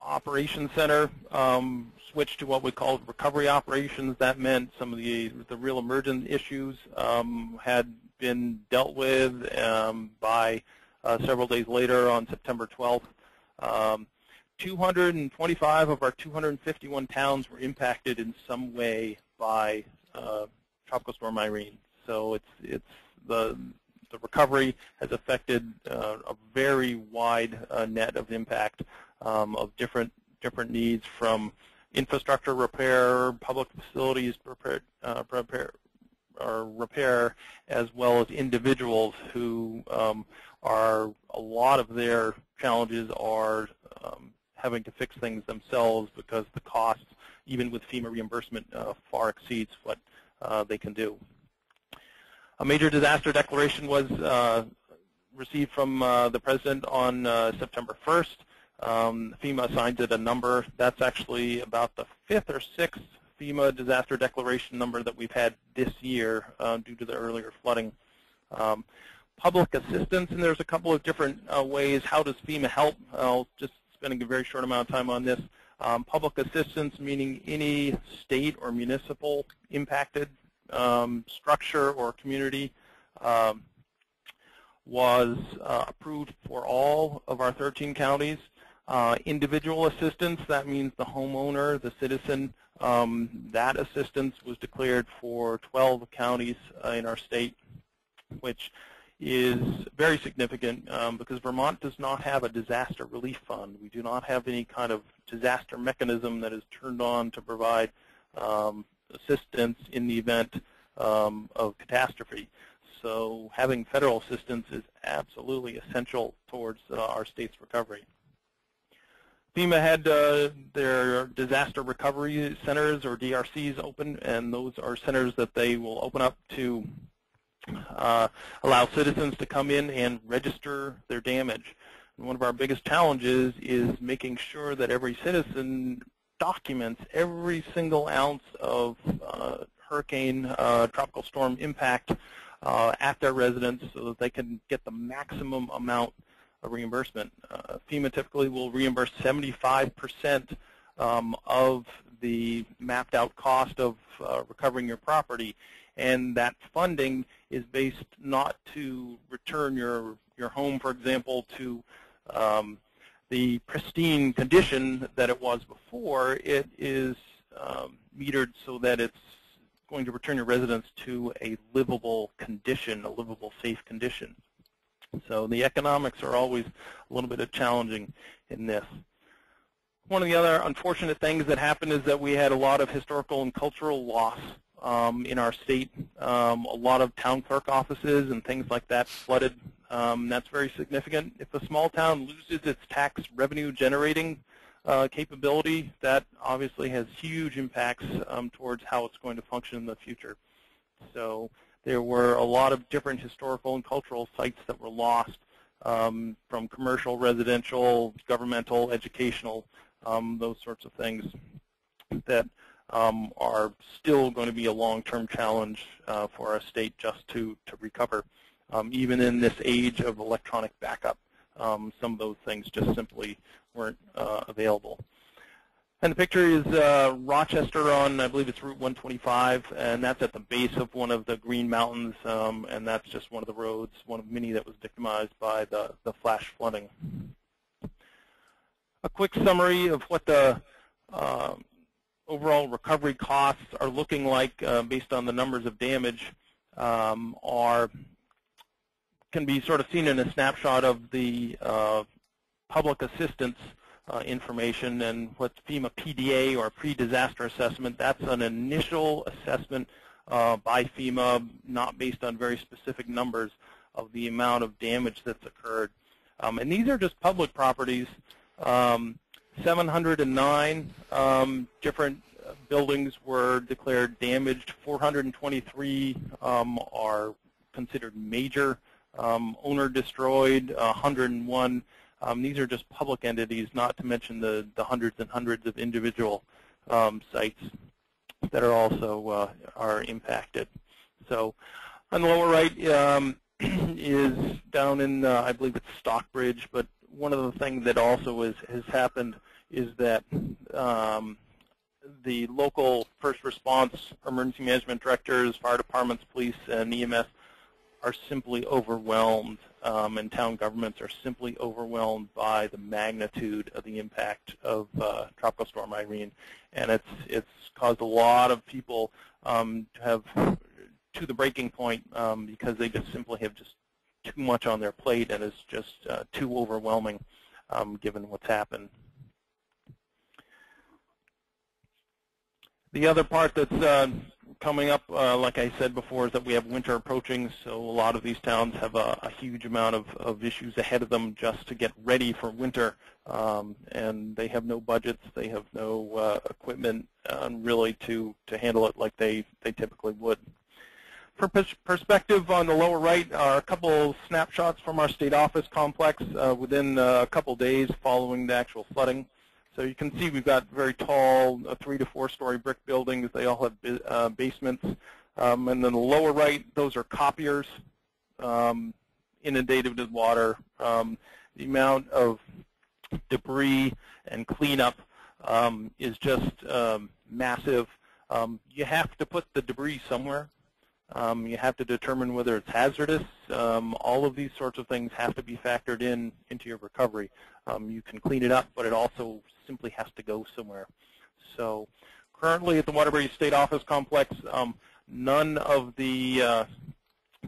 Operations Center switched to what we call recovery operations. That meant some of the real emergent issues had been dealt with by several days later on September 12th. 225 of our 251 towns were impacted in some way by Tropical Storm Irene. So it's the recovery has affected a very wide net of impact of different needs, from infrastructure repair, public facilities repair, as well as individuals who a lot of their challenges are having to fix things themselves because the costs, even with FEMA reimbursement, far exceeds what they can do. A major disaster declaration was received from the President on September 1st. FEMA assigns it a number. That's actually about the 5th or 6th FEMA disaster declaration number that we've had this year due to the earlier flooding. Public assistance, and there's a couple of different ways. How does FEMA help? I'll just spending a very short amount of time on this. Public assistance, meaning any state or municipal impacted structure or community, was approved for all of our 13 counties. Individual assistance, that means the homeowner, the citizen, that assistance was declared for 12 counties in our state, which is very significant because Vermont does not have a disaster relief fund. We do not have any kind of disaster mechanism that is turned on to provide assistance in the event of catastrophe. So having federal assistance is absolutely essential towards our state's recovery. FEMA had their disaster recovery centers, or DRCs, open, and those are centers that they will open up to allow citizens to come in and register their damage. And one of our biggest challenges is making sure that every citizen documents every single ounce of hurricane, tropical storm impact at their residence so that they can get the maximum amount of reimbursement. FEMA typically will reimburse 75% of the mapped out cost of recovering your property, and that funding is based not to return your home, for example, to the pristine condition that it was before. It is metered so that it's going to return your residence to a livable condition, a livable, safe condition. So the economics are always a little bit challenging in this. One of the other unfortunate things that happened is that we had a lot of historical and cultural loss in our state. A lot of town clerk offices and things like that flooded. That's very significant. If a small town loses its tax revenue generating capability, that obviously has huge impacts towards how it's going to function in the future. So there were a lot of different historical and cultural sites that were lost from commercial, residential, governmental, educational, those sorts of things that are still going to be a long-term challenge for our state just to recover. Even in this age of electronic backup, some of those things just simply weren't available. And the picture is Rochester on, I believe it's Route 125, and that's at the base of one of the Green Mountains, and that's just one of the roads, one of many that was victimized by the flash flooding. A quick summary of what the overall recovery costs are looking like based on the numbers of damage can be sort of seen in a snapshot of the public assistance information. And what's FEMA PDA, or pre-disaster assessment, that's an initial assessment by FEMA, not based on very specific numbers, of the amount of damage that's occurred. And these are just public properties. 709 different buildings were declared damaged. 423 are considered major. Owner destroyed, 101. These are just public entities, not to mention the hundreds and hundreds of individual sites that are also are impacted. So on the lower right is down in, I believe it's Stockbridge, but one of the things that also has happened is that the local first response, emergency management directors, fire departments, police, and EMS are simply overwhelmed, and town governments are simply overwhelmed by the magnitude of the impact of Tropical Storm Irene. And it's caused a lot of people to have to the breaking point because they just simply have just too much on their plate, and it's just too overwhelming given what's happened. The other part that's coming up, like I said before, is that we have winter approaching, so a lot of these towns have a huge amount of issues ahead of them just to get ready for winter, and they have no budgets, they have no equipment really to handle it like they typically would. For perspective, on the lower right are a couple snapshots from our state office complex within a couple days following the actual flooding. So you can see we've got very tall 3 to 4 story brick buildings. They all have basements. And then the lower right, those are copiers inundated with water. The amount of debris and cleanup is just massive. You have to put the debris somewhere. You have to determine whether it's hazardous. All of these sorts of things have to be factored into your recovery. You can clean it up, but it also simply has to go somewhere. So currently at the Waterbury State Office Complex, none of the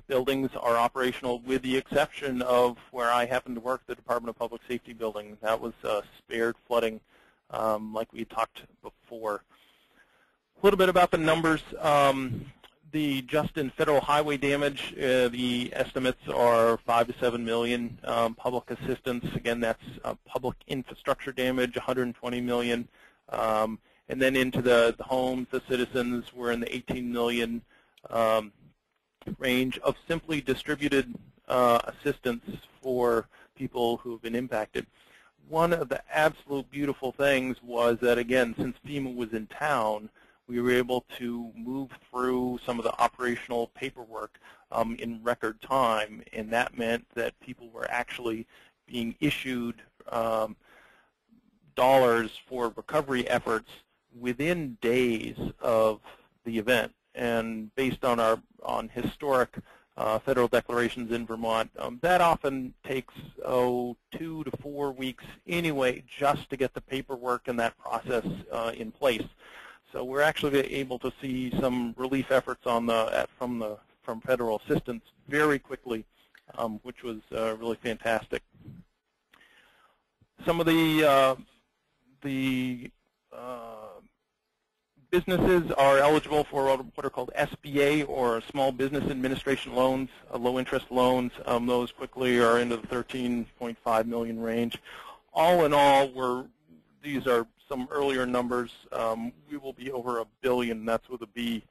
buildings are operational with the exception of where I happen to work, the Department of Public Safety building. That was spared flooding like we talked before. A little bit about the numbers. The just in federal highway damage, the estimates are 5 to 7 million. Public assistance, again, that's public infrastructure damage, 120 million. And then into the homes, the citizens, we're in the 18 million range of simply distributed assistance for people who have been impacted. One of the absolute beautiful things was that, again, since FEMA was in town, we were able to move through some of the operational paperwork in record time, and that meant that people were actually being issued dollars for recovery efforts within days of the event. And based on historic federal declarations in Vermont, that often takes 2 to 4 weeks anyway just to get the paperwork and that process in place. So we're actually able to see some relief efforts from federal assistance very quickly, which was really fantastic. Some of the businesses are eligible for what are called SBA, or Small Business Administration loans, low-interest loans. Those quickly are into the 13.5 million range. All in all, these are some earlier numbers. We will be over $1 billion, that's with a B,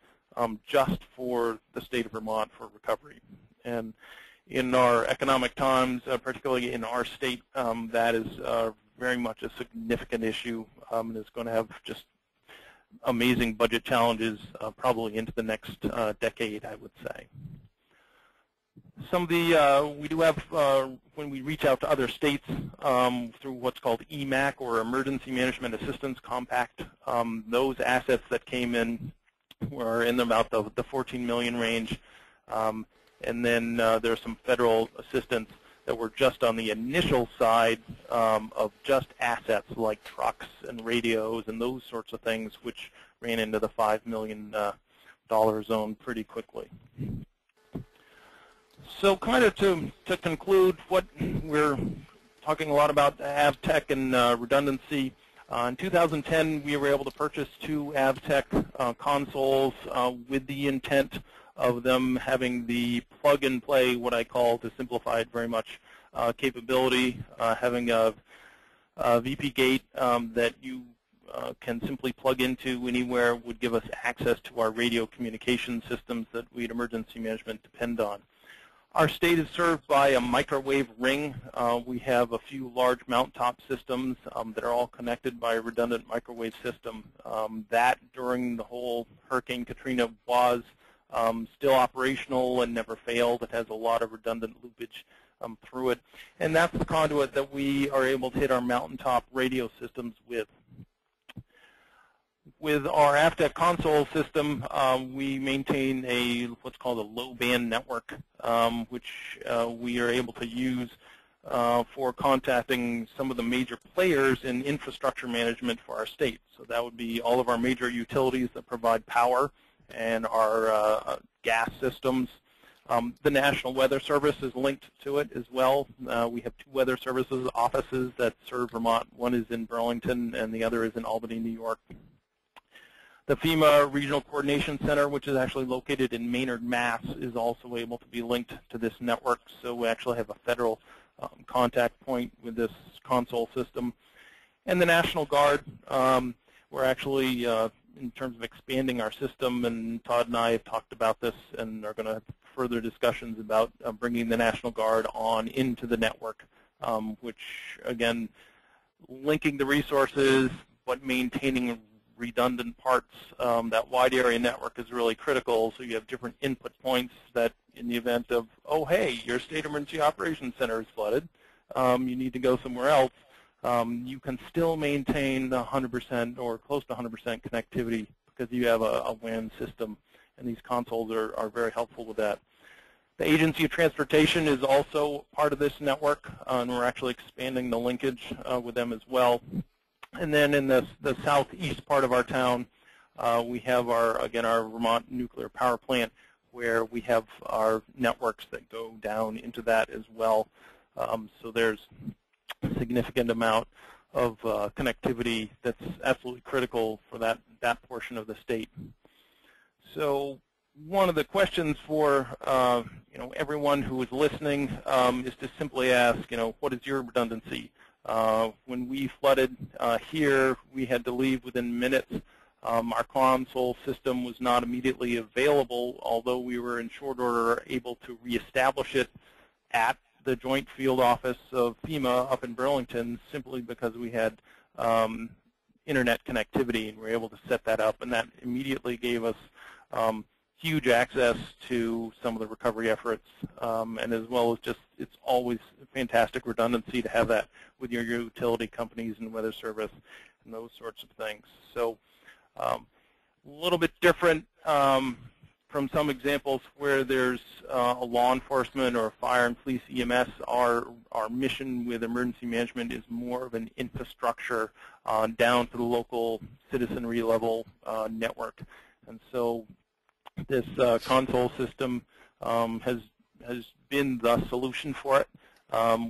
just for the state of Vermont for recovery. And in our economic times, particularly in our state, that is very much a significant issue, and is going to have just amazing budget challenges probably into the next decade, I would say. Some of the, we do have, when we reach out to other states through what's called EMAC, or Emergency Management Assistance Compact, those assets that came in were in about the 14 million range. And then there's some federal assistance that were just on the initial side of just assets like trucks and radios and those sorts of things, which ran into the $5 million zone pretty quickly. So kind of to conclude, what we're talking a lot about AvTech and redundancy. In 2010, we were able to purchase 2 AvTech consoles with the intent of them having the plug-and-play, what I call, to simplify it very much, capability, having a VP gate that you can simply plug into anywhere would give us access to our radio communication systems that we at Emergency Management depend on. Our state is served by a microwave ring. We have a few large mountaintop systems that are all connected by a redundant microwave system. That, during the whole Hurricane Katrina, was still operational and never failed. It has a lot of redundant loopage through it. And that's the conduit that we are able to hit our mountaintop radio systems with. With our AFTEC console system, we maintain what's called a low-band network, which we are able to use for contacting some of the major players in infrastructure management for our state. So that would be all of our major utilities that provide power and our gas systems. The National Weather Service is linked to it as well. We have 2 weather services offices that serve Vermont. One is in Burlington and the other is in Albany, New York. The FEMA Regional Coordination Center, which is actually located in Maynard, Mass., is also able to be linked to this network. So we actually have a federal contact point with this console system. And the National Guard, we're actually, in terms of expanding our system, and Todd and I have talked about this and are going to have further discussions about bringing the National Guard on into the network, which, again, linking the resources but maintaining redundant parts. That wide area network is really critical, so you have different input points that in the event of, oh, hey, your state emergency operations center is flooded, you need to go somewhere else, you can still maintain 100% or close to 100% connectivity because you have a WAN system, and these consoles are very helpful with that. The Agency of Transportation is also part of this network, and we're actually expanding the linkage with them as well. And then in the southeast part of our town, we have our Vermont nuclear power plant, where we have our networks that go down into that as well. So there's a significant amount of connectivity that's absolutely critical for that portion of the state. So one of the questions for everyone who is listening is to simply ask, what is your redundancy? When we flooded here, we had to leave within minutes. Our console system was not immediately available, although we were in short order able to reestablish it at the Joint Field Office of FEMA up in Burlington, simply because we had internet connectivity and we were able to set that up, and that immediately gave us huge access to some of the recovery efforts, and as well as just, it's always fantastic redundancy to have that with your utility companies and weather service and those sorts of things. So a little bit different from some examples where there's a law enforcement or a fire and police EMS. Our mission with emergency management is more of an infrastructure down to the local citizenry level network. And so this console system has been the solution for it.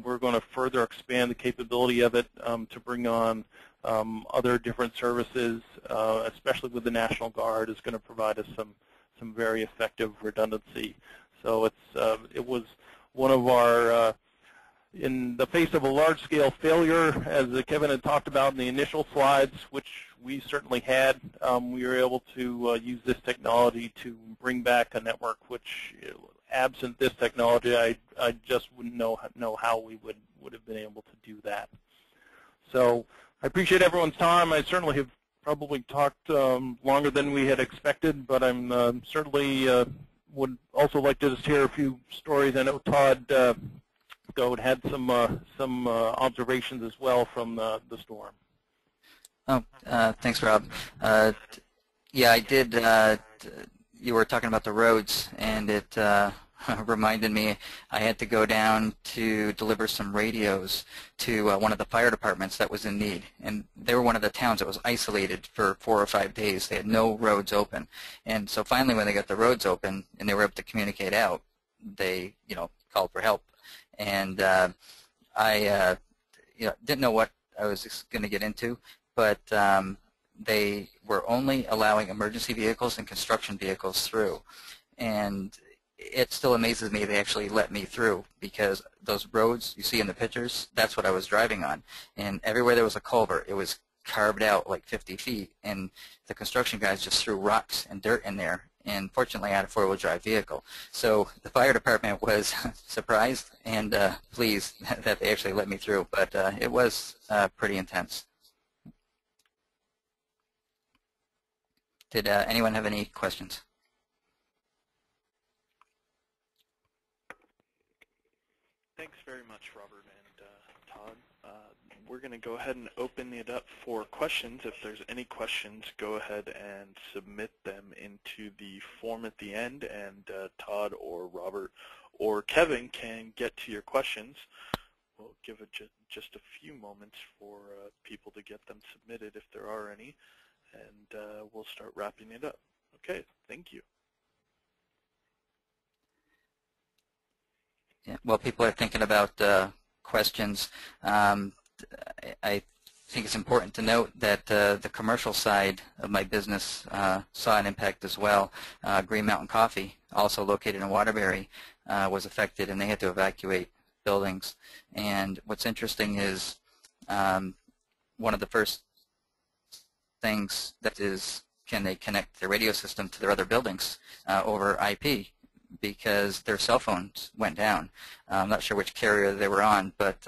We're going to further expand the capability of it to bring on other different services, especially with the National Guard, is going to provide us some very effective redundancy. So it was one of our, in the face of a large-scale failure, as Kevin had talked about in the initial slides, which we certainly had, we were able to use this technology to bring back a network which, absent this technology, I just wouldn't know how we would have been able to do that. So I appreciate everyone's time. I certainly have probably talked longer than we had expected, but I'm certainly would also like to just hear a few stories. I know Todd Goad had some observations as well from the storm. Oh, thanks, Rob. Yeah, I did. You were talking about the roads, and it reminded me I had to go down to deliver some radios to one of the fire departments that was in need. And they were one of the towns that was isolated for 4 or 5 days. They had no roads open. And so finally when they got the roads open and they were able to communicate out, they called for help. And I didn't know what I was going to get into, but they were only allowing emergency vehicles and construction vehicles through. And it still amazes me they actually let me through, because those roads you see in the pictures, that's what I was driving on. And everywhere there was a culvert, it was carved out like 50 feet, and the construction guys just threw rocks and dirt in there. And fortunately, I had a four-wheel drive vehicle. So the fire department was surprised and pleased that they actually let me through, but it was pretty intense. Did anyone have any questions? Thanks very much, Robert and Todd. We're going to go ahead and open it up for questions. If there's any questions, go ahead and submit them into the form at the end, and Todd or Robert or Kevin can get to your questions. We'll give it just a few moments for people to get them submitted if there are any, and we'll start wrapping it up. Okay, thank you. Yeah, well, people are thinking about questions. I think it's important to note that the commercial side of my business saw an impact as well. Green Mountain Coffee, also located in Waterbury, was affected, and they had to evacuate buildings. And what's interesting is one of the first things that is, can they connect their radio system to their other buildings over IP, because their cell phones went down. I'm not sure which carrier they were on, but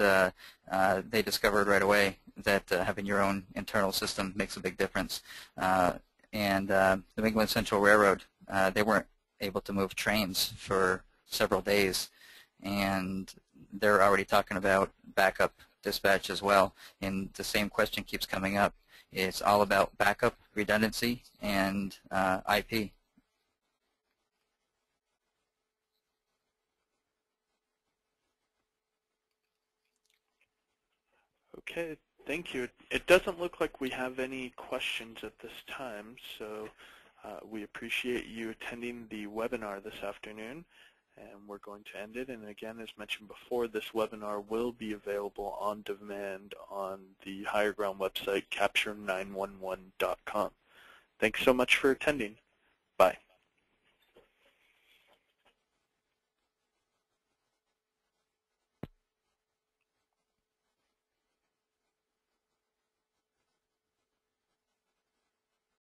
they discovered right away that having your own internal system makes a big difference. And the New England Central Railroad, they weren't able to move trains for several days, and they're already talking about backup dispatch as well. And the same question keeps coming up. It's all about backup, redundancy, and IP. Okay, thank you. It doesn't look like we have any questions at this time, so we appreciate you attending the webinar this afternoon, and we're going to end it. And again, as mentioned before, this webinar will be available on demand on the Higher Ground website, capture911.com. Thanks so much for attending. Bye.